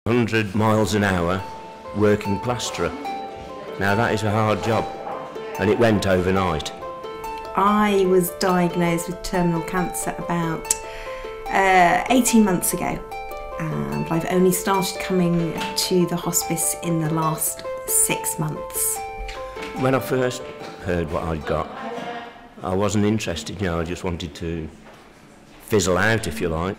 100 miles an hour working plasterer. Now that is a hard job, and it went overnight. I was diagnosed with terminal cancer about 18 months ago, and I've only started coming to the hospice in the last 6 months. When I first heard what I'd got, I wasn't interested, I just wanted to fizzle out, if you like.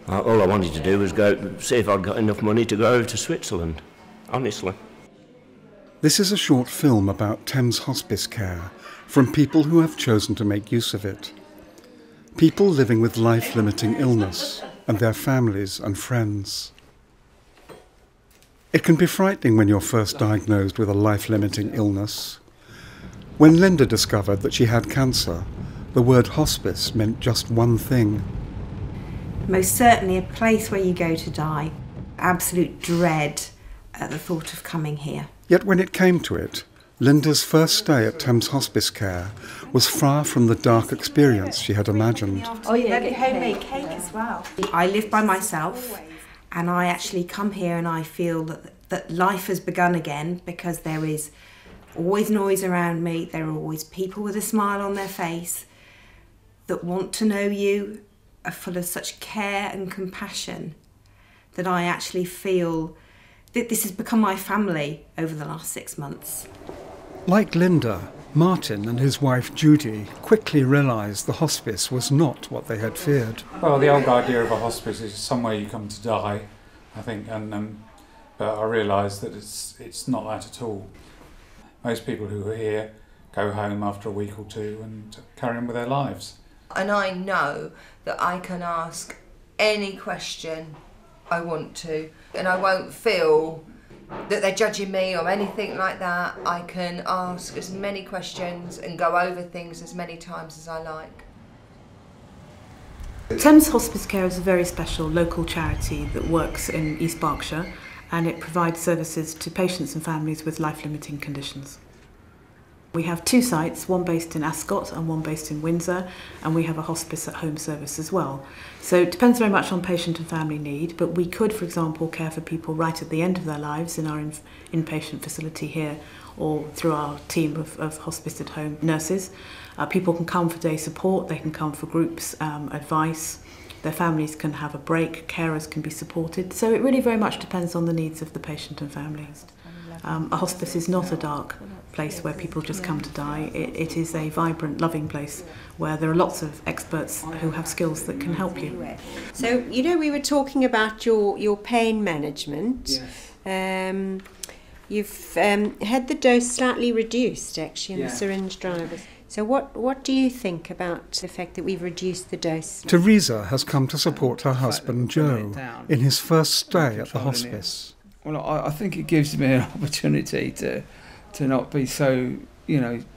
All I wanted to do was go see if I'd got enough money to go over to Switzerland, honestly. This is a short film about Thames Hospicecare from people who have chosen to make use of it. People living with life-limiting illness and their families and friends. It can be frightening when you're first diagnosed with a life-limiting illness. When Linda discovered that she had cancer, the word hospice meant just one thing. Most certainly a place where you go to die. Absolute dread at the thought of coming here. Yet when it came to it, Linda's first stay at Thames Hospicecare was far from the dark experience she had imagined. Oh yeah, get homemade cake as well. I live by myself, and I actually come here and I feel that life has begun again, because there is always noise around me. There are always people with a smile on their face that want to know you, are full of such care and compassion, that I actually feel that this has become my family over the last 6 months. Like Linda, Martin and his wife Judy quickly realised the hospice was not what they had feared. Well, the old idea of a hospice is somewhere you come to die, I think, but I realised that it's not that at all. Most people who are here go home after a week or two and carry on with their lives. And I know that I can ask any question I want to, and I won't feel that they're judging me or anything like that. I can ask as many questions and go over things as many times as I like. Thames Hospicecare is a very special local charity that works in East Berkshire, and it provides services to patients and families with life-limiting conditions. We have 2 sites, one based in Ascot and one based in Windsor, and we have a hospice at home service as well. So it depends very much on patient and family need, but we could, for example, care for people right at the end of their lives in our inpatient facility here, or through our team of hospice at home nurses. People can come for day support, they can come for groups, advice, their families can have a break, carers can be supported. So it really very much depends on the needs of the patient and families. A hospice is not a dark place where people just come to die. It is a vibrant, loving place where there are lots of experts who have skills that can help you. So, we were talking about your pain management. Yes. You've had the dose slightly reduced, actually, in the syringe drivers. So what do you think about the fact that we've reduced the dose? Teresa has come to support her husband Joe in his first stay at the hospice. Well, I think it gives me an opportunity to not be so,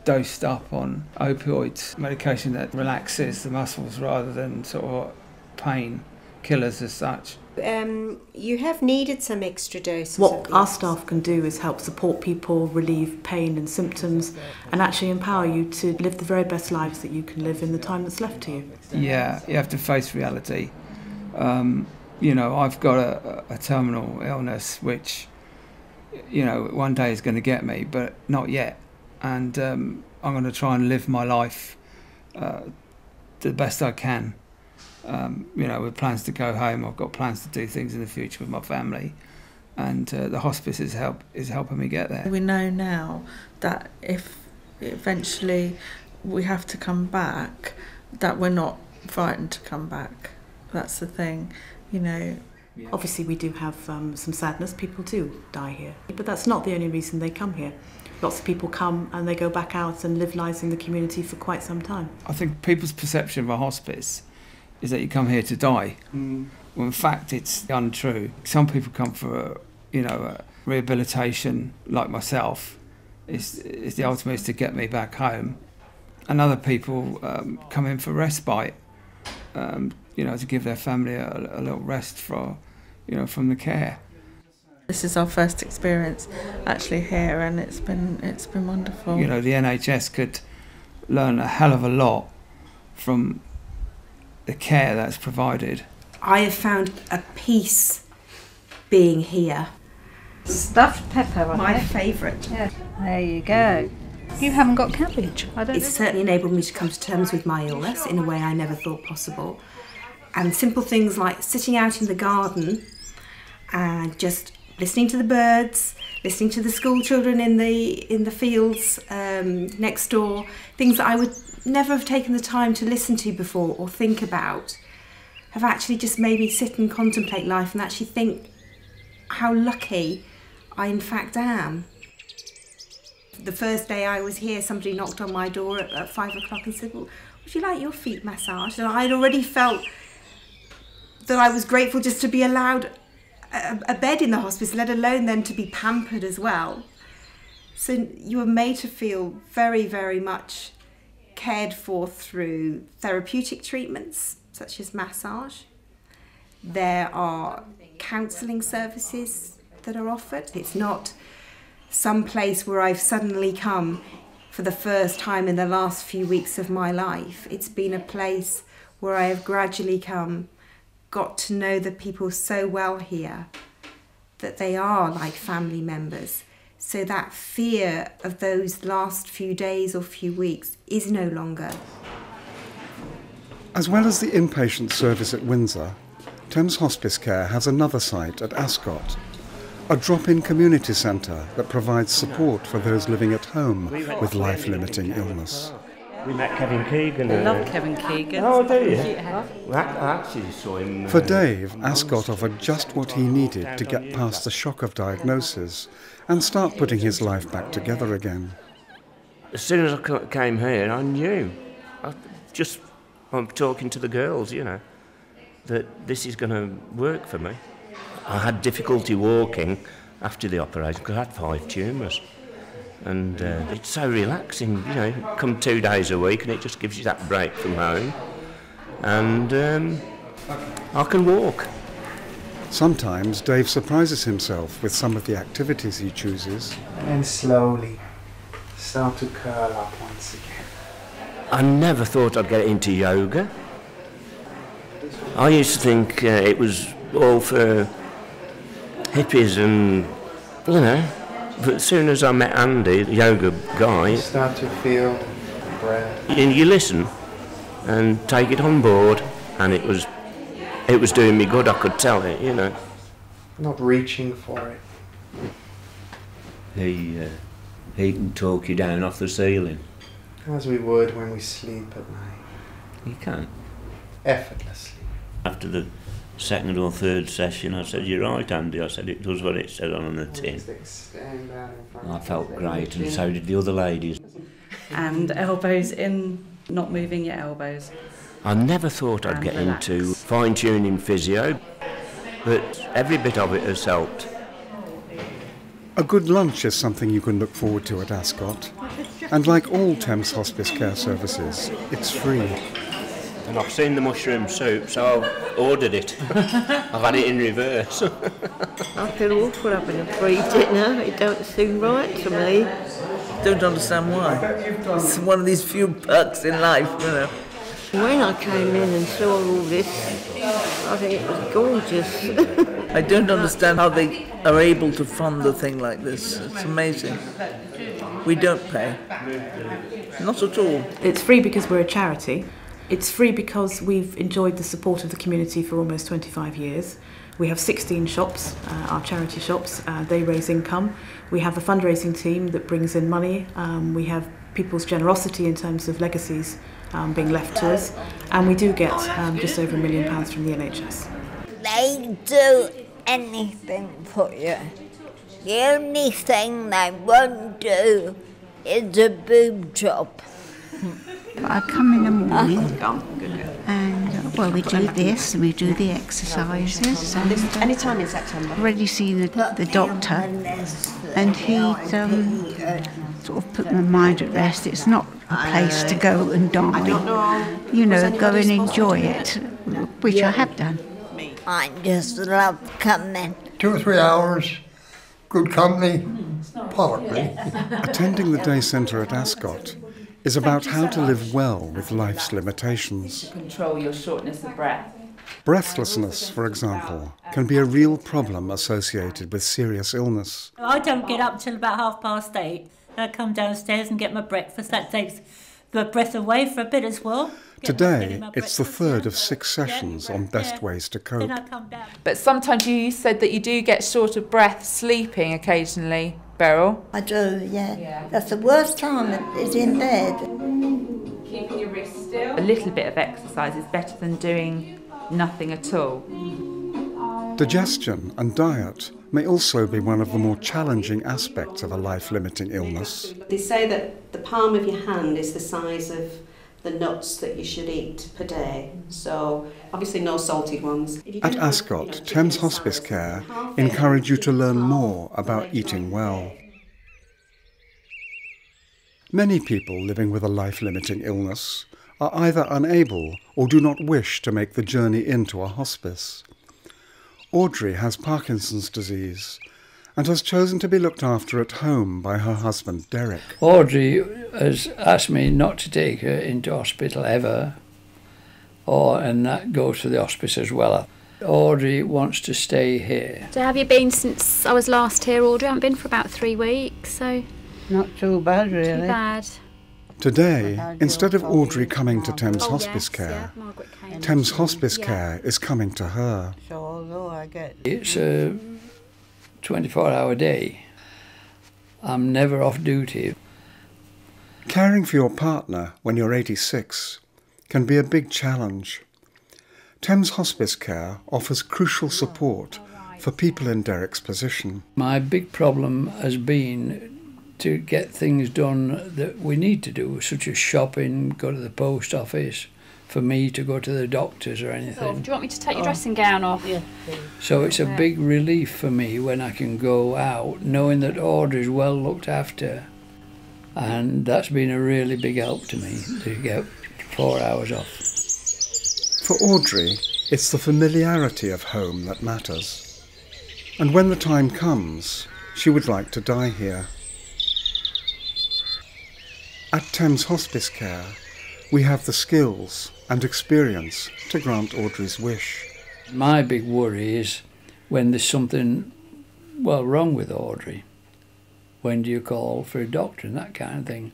dosed up on opioids, medication that relaxes the muscles rather than sort of pain killers as such. You have needed some extra doses. What our staff can do is help support people, relieve pain and symptoms, and actually empower you to live the very best lives that you can live in the time that's left to you. Yeah, you have to face reality. I've got a terminal illness which, one day is going to get me, but not yet. And I'm going to try and live my life the best I can. With plans to go home, I've got plans to do things in the future with my family, and the hospice is helping me get there. We know now that if eventually we have to come back, that we're not frightened to come back. That's the thing, Obviously we do have some sadness, people do die here, but that's not the only reason they come here. Lots of people come and they go back out and live lives in the community for quite some time. I think people's perception of a hospice is that you come here to die. Well, in fact, it's untrue. Some people come for, a rehabilitation, like myself, is the ultimate is to get me back home. And other people come in for respite, to give their family a little rest from the care. This is our first experience actually here, and it's been wonderful. The NHS could learn a hell of a lot from the care that's provided. I have found a peace being here. Stuffed pepper, My favourite. Yeah. There you go. You haven't got cabbage. It's certainly enabled me to come to terms with my illness in a way I never thought possible. And simple things like sitting out in the garden and just listening to the birds, listening to the school children in the fields next door, things that I would never have taken the time to listen to before or think about, have actually just made me sit and contemplate life and actually think how lucky I in fact am. The first day I was here, somebody knocked on my door at 5 o'clock and said, "Well, would you like your feet massaged?" And I'd already felt that I was grateful just to be allowed a bed in the hospice, let alone then to be pampered as well. So you were made to feel very, very much cared for through therapeutic treatments, such as massage. There are counselling services that are offered. It's not some place where I've suddenly come for the first time in the last few weeks of my life. It's been a place where I have gradually got to know the people so well here that they are like family members. So that fear of those last few days or few weeks is no longer. As well as the inpatient service at Windsor, Thames Hospicecare has another site at Ascot, a drop-in community centre that provides support for those living at home with life-limiting illness. We met Kevin Keegan. I love Kevin Keegan. Oh, do you? Yeah. I actually saw him. For Dave, Ascot offered just what he needed to get past the shock of diagnosis and start putting his life back together again. As soon as I came here, I knew. I'm talking to the girls, you know, that this is going to work for me. I had difficulty walking after the operation because I had 5 tumours. And it's so relaxing, you know, come 2 days a week and it just gives you that break from home. And I can walk. Sometimes Dave surprises himself with some of the activities he chooses. And slowly start to curl up once again. I never thought I'd get into yoga. I used to think it was all for hippies and, you know, but as soon as I met Andy, the yoga guy, You start to feel the breath. you listen and take it on board, and it was doing me good. I could tell it, you know. Not reaching for it. He can talk you down off the ceiling. As we would when we sleep at night. He can. Effortlessly. After the second or third session, I said, "You're right, Andy." I said, "It does what it said on the tin." I felt great, and so did the other ladies. And elbows in, not moving your elbows. I never thought I'd get into fine-tuning physio, but every bit of it has helped. A good lunch is something you can look forward to at Ascot. And like all Thames Hospicecare services, it's free. And I've seen the mushroom soup, so I've ordered it. I've had it in reverse. I feel awful having a free dinner. It don't seem right to me. Don't understand why. It's one of these few perks in life, you know. When I came in and saw all this, I think it was gorgeous. I don't understand how they are able to fund a thing like this. It's amazing. We don't pay. Not at all. It's free because we're a charity. It's free because we've enjoyed the support of the community for almost 25 years. We have 16 shops, our charity shops. They raise income. We have a fundraising team that brings in money. We have people's generosity in terms of legacies being left to us. And we do get just over £1 million from the NHS. They do anything for you. The only thing they won't do is a boob job. I come in the morning and, well, we do this and we do the exercises. Any time in September. I've already seen the doctor, and he sort of put my mind at rest. It's not a place to go and die. You know, go and enjoy it, which I have done. I just love coming. 2 or 3 hours, good company, partly. Attending the day centre at Ascot is about how to live well with life's limitations. Control your shortness of breath. Breathlessness, for example, can be a real problem associated with serious illness. I don't get up till about 8:30. I come downstairs and get my breakfast. That takes the breath away for a bit as well. Today, it's the third of 6 sessions on best ways to cope. But sometimes you said that you do get short of breath sleeping occasionally, Beryl. I do, yeah. That's the worst time is in bed. Keeping your wrist still. A little bit of exercise is better than doing nothing at all. Digestion and diet may also be one of the more challenging aspects of a life-limiting illness. They say that the palm of your hand is the size of the nuts that you should eat per day. So obviously no salted ones. At Ascot, Thames Hospicecare encourage you to learn more about eating well. Many people living with a life-limiting illness are either unable or do not wish to make the journey into a hospice. Audrey has Parkinson's disease and has chosen to be looked after at home by her husband Derek. Audrey has asked me not to take her into hospital ever, and that goes to the hospice as well. Audrey wants to stay here. So have you been since I was last here, Audrey? I haven't been for about 3 weeks, so... Not too bad, really. Too bad. Today, instead of Audrey coming to Thames Hospicecare, Thames Hospicecare is coming to her. So although I get... It's a 24-hour day. I'm never off duty. Caring for your partner when you're 86 can be a big challenge. Thames Hospicecare offers crucial support for people in Derek's position. My big problem has been to get things done that we need to do, such as shopping, go to the post office, for me to go to the doctors or anything. Oh, do you want me to take your dressing gown off? Yeah. So it's a big relief for me when I can go out, knowing that Audrey's well looked after. And that's been a really big help to me, to get 4 hours off. For Audrey, it's the familiarity of home that matters. And when the time comes, she would like to die here. At Thames Hospicecare, we have the skills and experience to grant Audrey's wish. My big worry is when there's something, wrong with Audrey. When do you call for a doctor and that kind of thing?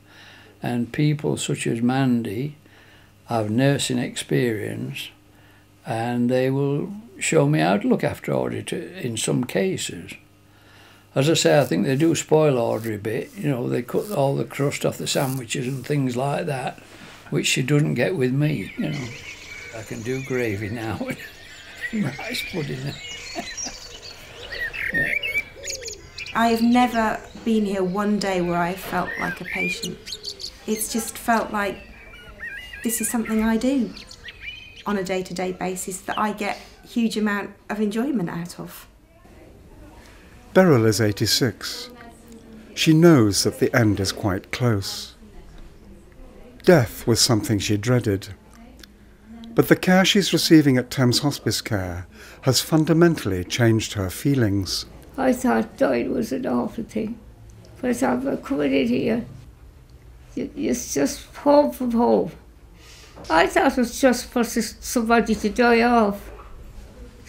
And people such as Mandy have nursing experience and they will show me how to look after Audrey in some cases. As I say, I think they do spoil Audrey a bit. You know, they cut all the crust off the sandwiches and things like that, which she doesn't get with me, you know. I can do gravy now and rice pudding. Yeah. I have never been here one day where I felt like a patient. It's just felt like this is something I do on a day-to-day basis that I get a huge amount of enjoyment out of. Beryl is 86. She knows that the end is quite close. Death was something she dreaded. But the care she's receiving at Thames Hospicecare has fundamentally changed her feelings. I thought dying was an awful thing. But I'm coming in here, it's just home from home. I thought it was just for somebody to die off.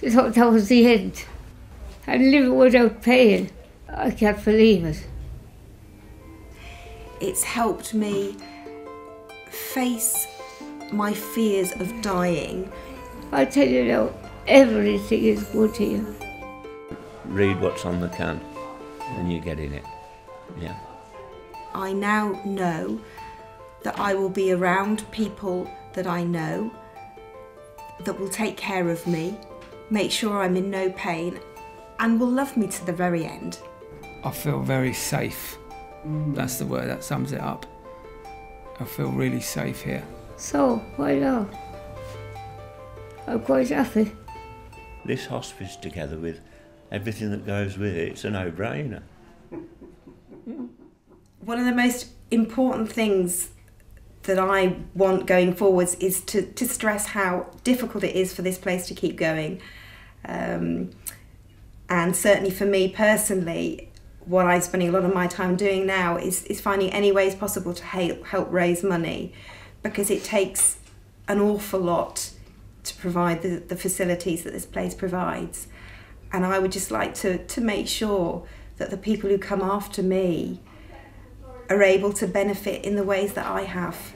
I thought that was the end. And living without pain, I can't believe it. It's helped me face my fears of dying. I tell you now, everything is good here. Read what's on the can and you get in it. Yeah. I now know that I will be around people that I know, that will take care of me, make sure I'm in no pain, and will love me to the very end. I feel very safe. That's the word that sums it up. I feel really safe here. So, why not? I'm quite happy. This hospice, together with everything that goes with it, it's a no-brainer. One of the most important things that I want going forwards is to stress how difficult it is for this place to keep going. And certainly for me personally, what I'm spending a lot of my time doing now is finding any ways possible to help raise money, because it takes an awful lot to provide the facilities that this place provides. And I would just like to make sure that the people who come after me are able to benefit in the ways that I have.